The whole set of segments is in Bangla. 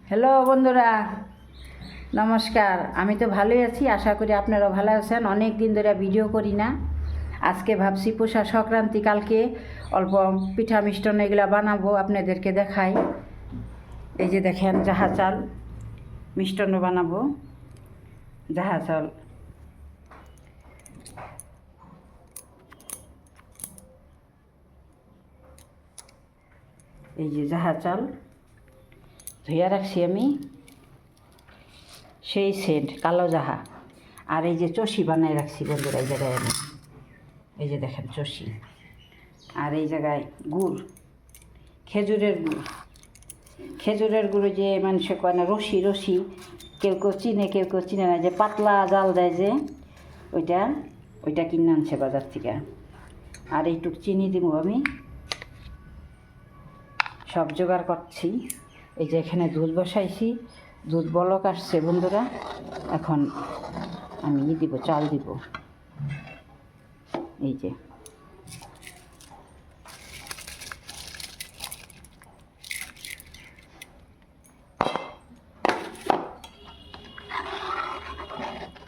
হ্যালো বন্ধুরা, নমস্কার। আমি তো ভালোই আছি, আশা করি আপনারাও ভালো আছেন। অনেক দিন ধরে ভিডিও করি না। আজকে ভাবছি পৌষ সংক্রান্তি, কালকে অল্প পিঠা মিষ্টান্ন এগুলো বানাবো, আপনাদেরকে দেখাই। এই যে দেখেন, জাহা চাল মিষ্টান্ন বানাবো। জাহা চাল, এই যে জাহা চাল ধুইয়া রাখছি আমি, সেই সেন্ট কালো জাহা। আর এই যে চষি বানাই রাখছি বন্ধুরা, এই জায়গায় আমি, এই যে দেখেন চষি। আর এই জায়গায় গুড়, খেজুরের গুড়। খেজুরের গুঁড়ো যে মানুষে কয় না রশি রশি, কেউ কেউ চিনে কেউ কেউ চিনে না, যে পাতলা জাল দেয় যে, ওইটা ওইটা কিনে আনছে বাজার থেকে। আর এইটুক চিনি দিব আমি, সব জোগাড় করছি। এই যে এখানে দুধ বসাইছি, দুধ বলক আসছে বন্ধুরা। এখন আমি দিব, চাল দিব। এই যে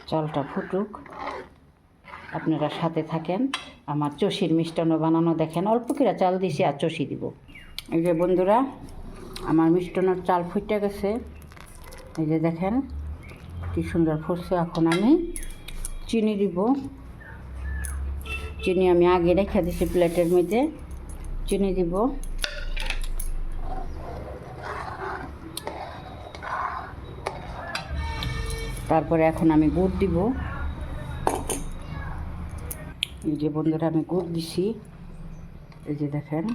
চালটা ফুটুক, আপনারা সাথে থাকেন। আমার চষির মিষ্টান্ন বানানো দেখেন, অল্প করে চাল দিছি আর চষি দিব। এই যে বন্ধুরা, আমার মিষ্টান্নর চাল ফুটে গেছে। এই যে দেখেন কি সুন্দর ফুটছে। এখন আমি চিনি দিব। চিনি আমি আগে রেখে দিছি প্লেটের মধ্যে, চিনি দিব। তারপরে এখন আমি গুড় দিব। এই যে বন্ধুরা, আমি গুড় দিছি। এই যে দেখেন,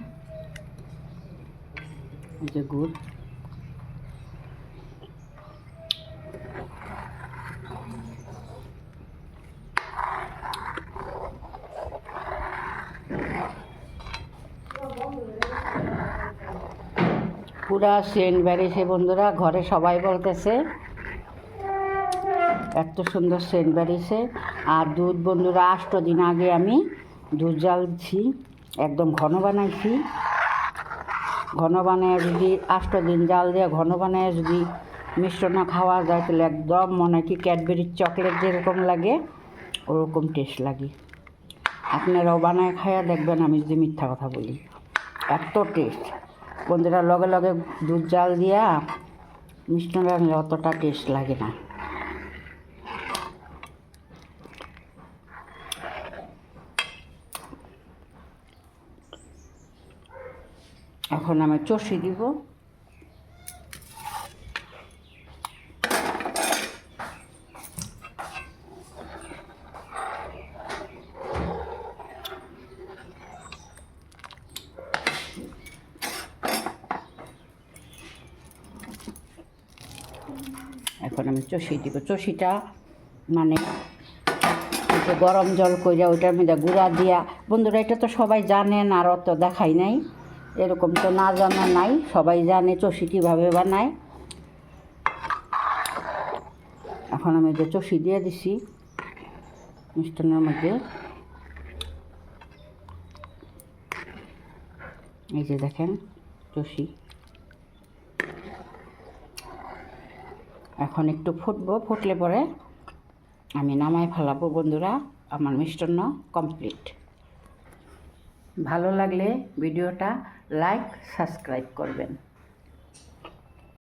এই যে গুড়। পুরা সেন্ট বেরিয়েছে বন্ধুরা, ঘরে সবাই বলতেছে এত সুন্দর সেন্ট বেরিয়েছে। আর দুধ বন্ধুরা, 8 দিন আগে আমি দুধ জাল দিচ্ছি, একদম ঘন বানাইছি। ঘন বানায় যদি 8 দিন জাল দিয়ে ঘন বানায় যদি মিষ্টান্ন খাওয়া যায়, তাহলে একদম মনে হয় কি ক্যাডবেরির চকলেট যেরকম লাগে ওরকম টেস্ট লাগে। আপনারাও বানায় খাইয়া দেখবেন আমি যদি মিথ্যা কথা বলি। এত টেস্ট বন্ধুরা, লগে লগে দুধ জাল দিয়া মিষ্টান্ন রাখলে অতটা টেস্ট লাগে না। এখন আমি চষি দিব। এখন আমি চষি দিব। চষিটা মানে যে গরম জল কইরা ওইটার মধ্যে গুঁড়া দিয়া, বন্ধুরা এটা তো সবাই জানেন, আর অত দেখাই নাই, এরকম তো না জানা নাই, সবাই জানে চষি কীভাবে বানায়। এখন আমি যে চষি দিয়ে দিছি মিষ্টান্নের মধ্যে। এই যে দেখেন চষি। এখন একটু ফুটবো, ফুটলে পরে আমি নামাই ফেলাবো বন্ধুরা। আমার মিষ্টান্ন কমপ্লিট। ভালো লাগলে ভিডিওটা লাইক সাবস্ক্রাইব করবেন।